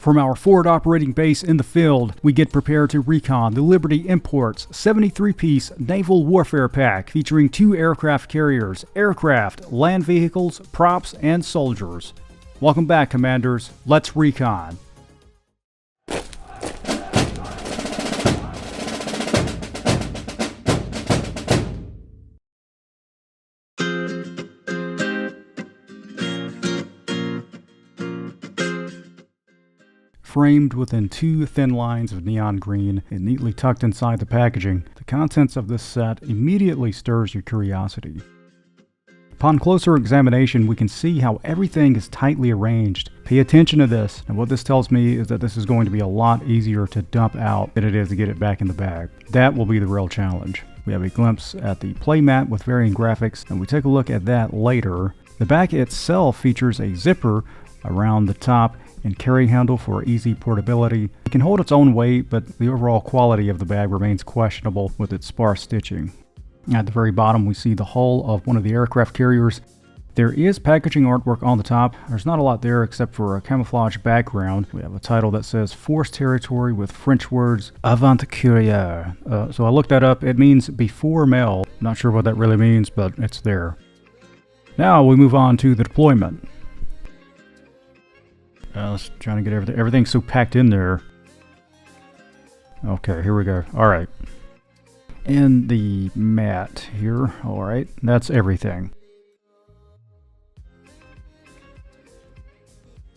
From our forward operating base in the field, we get prepared to recon the Liberty Imports 73-piece Naval Warfare pack featuring 2 aircraft carriers, aircraft, land vehicles, props, and soldiers. Welcome back, Commanders. Let's recon. Framed within 2 thin lines of neon green and neatly tucked inside the packaging, the contents of this set immediately stirs your curiosity. Upon closer examination, we can see how everything is tightly arranged. Pay attention to this, and what this tells me is that this is going to be a lot easier to dump out than it is to get it back in the bag. That will be the real challenge. We have a glimpse at the playmat with varying graphics, and we take a look at that later. The bag itself features a zipper around the top and carry handle for easy portability. It can hold its own weight, but the overall quality of the bag remains questionable with its sparse stitching. At the very bottom, we see the hull of one of the aircraft carriers. There is packaging artwork on the top. There's not a lot there except for a camouflage background. We have a title that says Force Territory with French words Avant Courier. So I looked that up. It means before mail. Not sure what that really means, but it's there. Now we move on to the deployment. Let's try to get everything so packed in there. Okay, here we go. Alright. And the mat here. Alright, that's everything.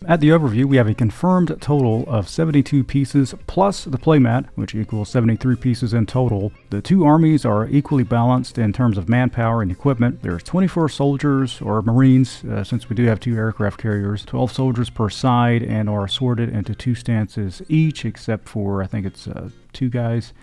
At the overview, we have a confirmed total of 72 pieces plus the playmat, which equals 73 pieces in total. The 2 armies are equally balanced in terms of manpower and equipment. There's 24 soldiers, or Marines, since we do have 2 aircraft carriers, 12 soldiers per side, and are sorted into 2 stances each, except for, I think it's 2 guys.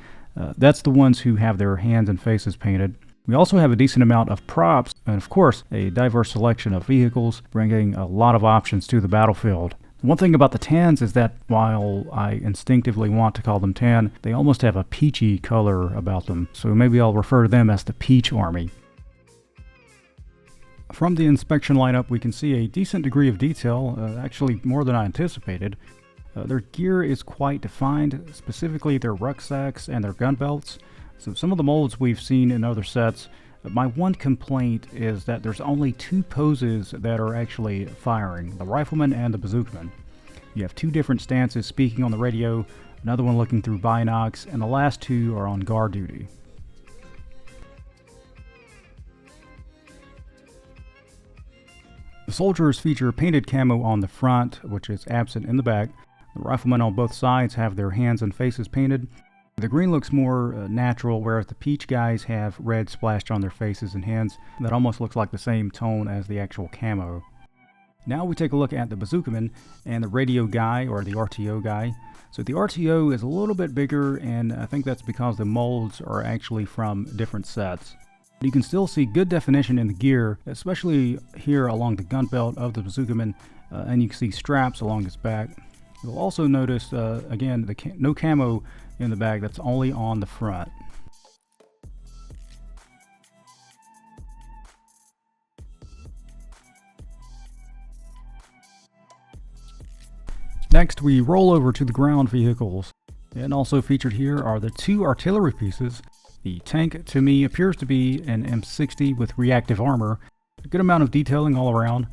That's the ones who have their hands and faces painted. We also have a decent amount of props, and of course, a diverse selection of vehicles, bringing a lot of options to the battlefield. One thing about the tans is that while I instinctively want to call them tan, they almost have a peachy color about them, so maybe I'll refer to them as the Peach Army. From the inspection lineup, we can see a decent degree of detail, actually more than I anticipated. Their gear is quite defined, specifically their rucksacks and their gun belts. So some of the molds we've seen in other sets. My one complaint is that there's only 2 poses that are actually firing, the rifleman and the bazookaman. You have 2 different stances speaking on the radio, another one looking through binocs, and the last 2 are on guard duty. The soldiers feature painted camo on the front, which is absent in the back. The riflemen on both sides have their hands and faces painted. The green looks more natural, whereas the peach guys have red splashed on their faces and hands. That almost looks like the same tone as the actual camo. Now we take a look at the bazookaman and the radio guy, or the RTO guy. So the RTO is a little bit bigger, and I think that's because the molds are actually from different sets. You can still see good definition in the gear, especially here along the gun belt of the bazookaman, and you can see straps along his back. You'll also notice, again, no camo in the bag, that's only on the front. Next, we roll over to the ground vehicles. And also featured here are the 2 artillery pieces. The tank, to me, appears to be an M60 with reactive armor. A good amount of detailing all around.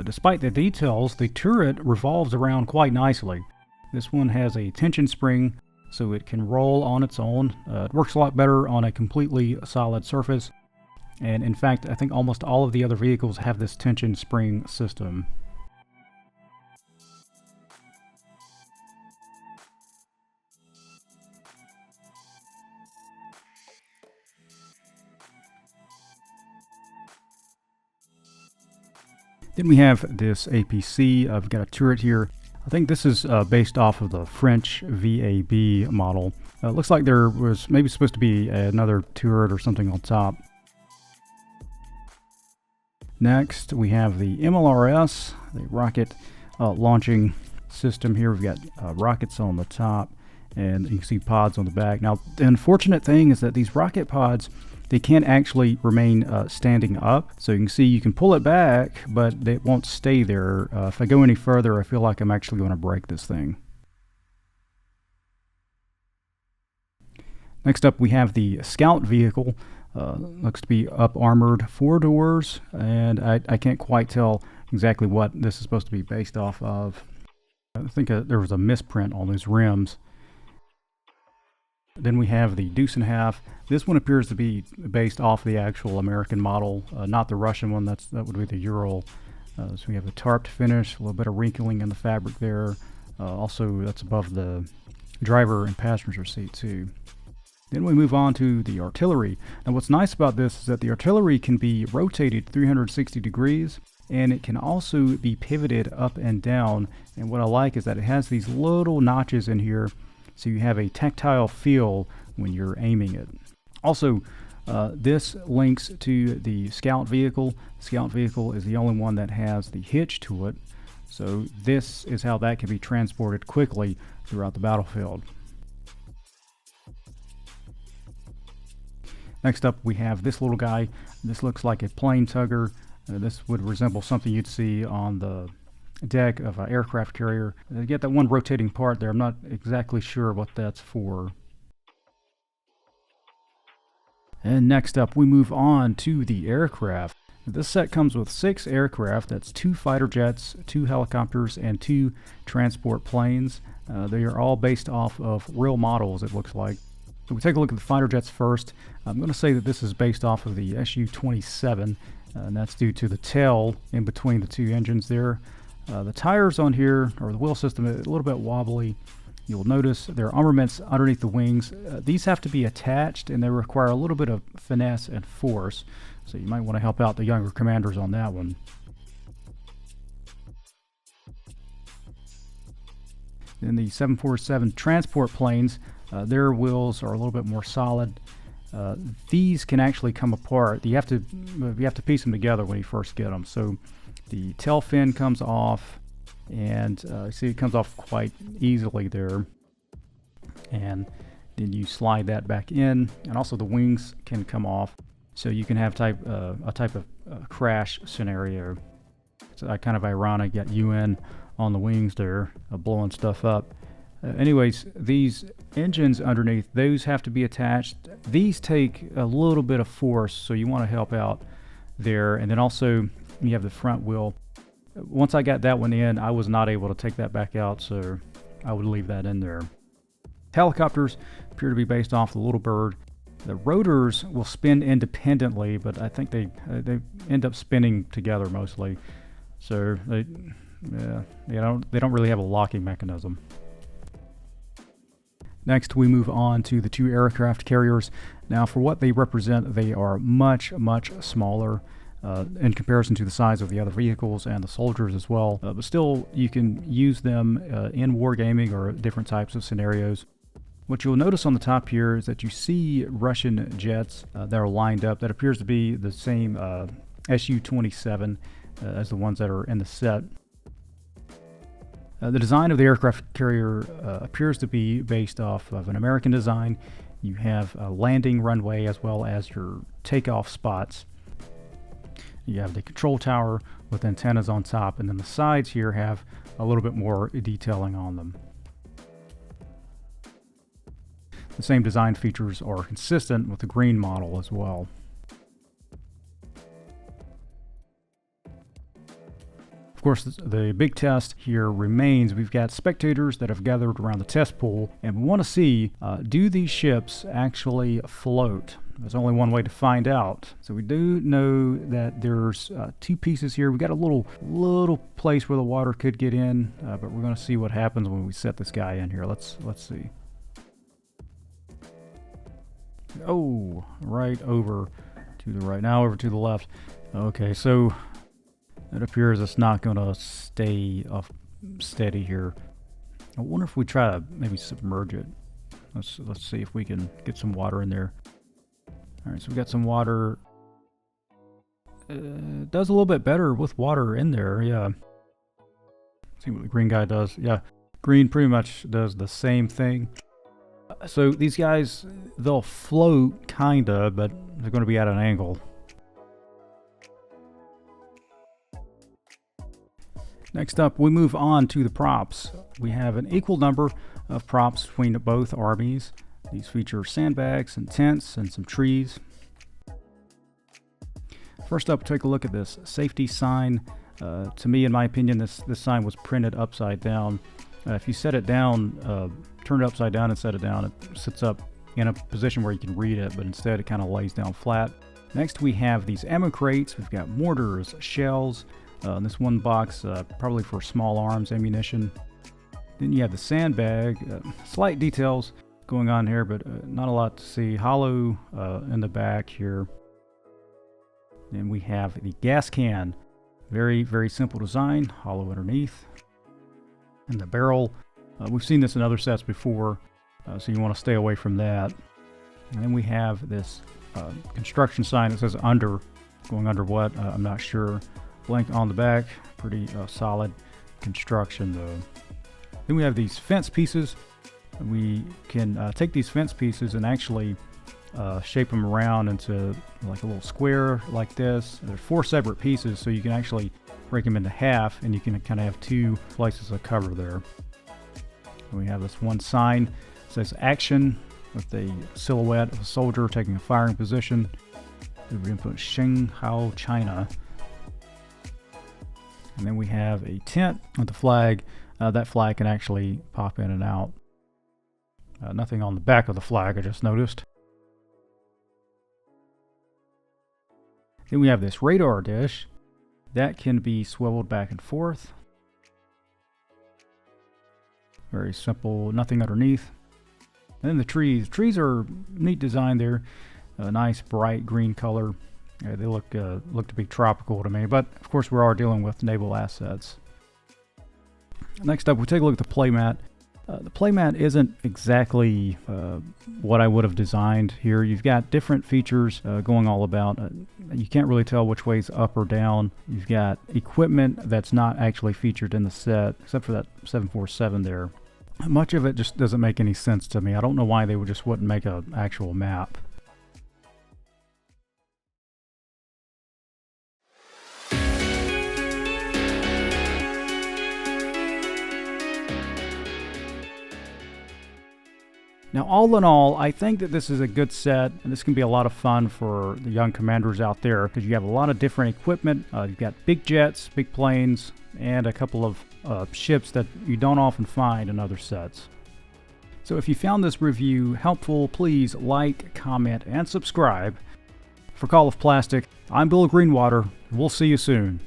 Despite the details, the turret revolves around quite nicely. This one has a tension spring, so it can roll on its own. It works a lot better on a completely solid surface. And in fact, I think almost all of the other vehicles have this tension spring system. Then we have this APC. I've got a turret here. I think this is based off of the French VAB model. Looks like there was maybe supposed to be another turret or something on top. Next, we have the MLRS, the rocket launching system here. We've got rockets on the top, and you can see pods on the back. Now, the unfortunate thing is that these rocket pods, they can't actually remain standing up. So you can see you can pull it back, but it won't stay there. If I go any further, I feel like I'm actually going to break this thing. Next up, we have the scout vehicle. Looks to be up armored 4 doors, and I can't quite tell exactly what this is supposed to be based off of. I think there was a misprint on those rims. Then we have the deuce and a half. This one appears to be based off the actual American model, not the Russian one. That would be the Ural. So we have the tarped finish, a little bit of wrinkling in the fabric there. Also, that's above the driver and passenger seat too. Then we move on to the artillery. Now what's nice about this is that the artillery can be rotated 360 degrees, and it can also be pivoted up and down. And what I like is that it has these little notches in here, so you have a tactile feel when you're aiming it. Also, this links to the scout vehicle. Scout vehicle is the only one that has the hitch to it, so this is how that can be transported quickly throughout the battlefield. Next up, we have this little guy. This looks like a plane tugger. This would resemble something you'd see on the deck of an aircraft carrier. You get that one rotating part there. I'm not exactly sure what that's for. And next up, we move on to the aircraft. This set comes with 6 aircraft. That's 2 fighter jets, 2 helicopters, and 2 transport planes. They are all based off of real models, it looks like. So we take a look at the fighter jets first. I'm going to say that this is based off of the Su-27, and that's due to the tail in between the 2 engines there. The tires on here, or the wheel system, is a little bit wobbly. You'll notice there are armaments underneath the wings. These have to be attached, and they require a little bit of finesse and force. So you might want to help out the younger commanders on that one. Then the 747 transport planes, their wheels are a little bit more solid. These can actually come apart. You have to piece them together when you first get them. So the tail fin comes off, and see it comes off quite easily there. And then you slide that back in, and also the wings can come off, so you can have a type of crash scenario. So kind of ironic, got UN on the wings there, blowing stuff up. Anyways, these engines underneath, those have to be attached. These take a little bit of force, so you want to help out there. And then also you have the front wheel. Once I got that one in, I was not able to take that back out, so I would leave that in there. Helicopters appear to be based off the Little Bird. The rotors will spin independently, but I think they end up spinning together mostly. So they don't really have a locking mechanism. Next, we move on to the 2 aircraft carriers. Now, for what they represent, they are much, much smaller in comparison to the size of the other vehicles and the soldiers as well. But still, you can use them in wargaming or different types of scenarios. What you'll notice on the top here is that you see Russian jets that are lined up. That appears to be the same Su-27 as the ones that are in the set. The design of the aircraft carrier appears to be based off of an American design. You have a landing runway as well as your takeoff spots. You have the control tower with antennas on top, and then the sides here have a little bit more detailing on them. The same design features are consistent with the green model as well. Of course, the big test here remains. We've got spectators that have gathered around the test pool, and we want to see, do these ships actually float? There's only one way to find out. So we do know that there's 2 pieces here. We got a little place where the water could get in, but we're going to see what happens when we set this guy in here. Let's see. Oh, right over to the right. Now over to the left. Okay, so it appears it's not going to stay steady here. I wonder if we try to maybe submerge it. Let's see if we can get some water in there. All right, so we got some water. It does a little bit better with water in there, yeah. See what the green guy does. Yeah, green pretty much does the same thing. So these guys, they'll float kinda, but they're going to be at an angle. Next up, we move on to the props. We have an equal number of props between both armies. These feature sandbags and tents and some trees. First up, take a look at this safety sign. To me, in my opinion, this sign was printed upside down. If you set it down, turn it upside down and set it down, it sits up in a position where you can read it, but instead it kind of lays down flat. Next, we have these ammo crates. We've got mortars, shells. This one box, probably for small arms ammunition. Then you have the sandbag. Slight details going on here, but not a lot to see. Hollow in the back here. Then we have the gas can. Very, very simple design. Hollow underneath. And the barrel. We've seen this in other sets before, so you want to stay away from that. And then we have this construction sign that says under. Going under what? I'm not sure. Blank on the back. Pretty solid construction though. Then we have these fence pieces. We can take these fence pieces and actually shape them around into like a little square like this. There's 4 separate pieces, so you can actually break them into half, and you can kind of have 2 slices of cover there. And we have this one sign that says action with a silhouette of a soldier taking a firing position. We're going to put Shanghai, China. And then we have a tent with the flag. That flag can actually pop in and out. Nothing on the back of the flag, I just noticed. Then we have this radar dish that can be swiveled back and forth. Very simple, nothing underneath. And then the trees. Trees are neat design there. A nice bright green color. They look to be tropical to me, but of course we are dealing with naval assets. Next up, we take a look at the playmat. The playmat isn't exactly what I would have designed here. You've got different features going all about. You can't really tell which way's up or down. You've got equipment that's not actually featured in the set, except for that 747 there. Much of it just doesn't make any sense to me. I don't know why they just wouldn't make an actual map. Now, all in all, I think that this is a good set, and this can be a lot of fun for the young commanders out there, because you have a lot of different equipment. You've got big jets, big planes, and a couple of ships that you don't often find in other sets. So if you found this review helpful, please like, comment, and subscribe. For Call of Plastic, I'm Bill Greenwater, and we'll see you soon.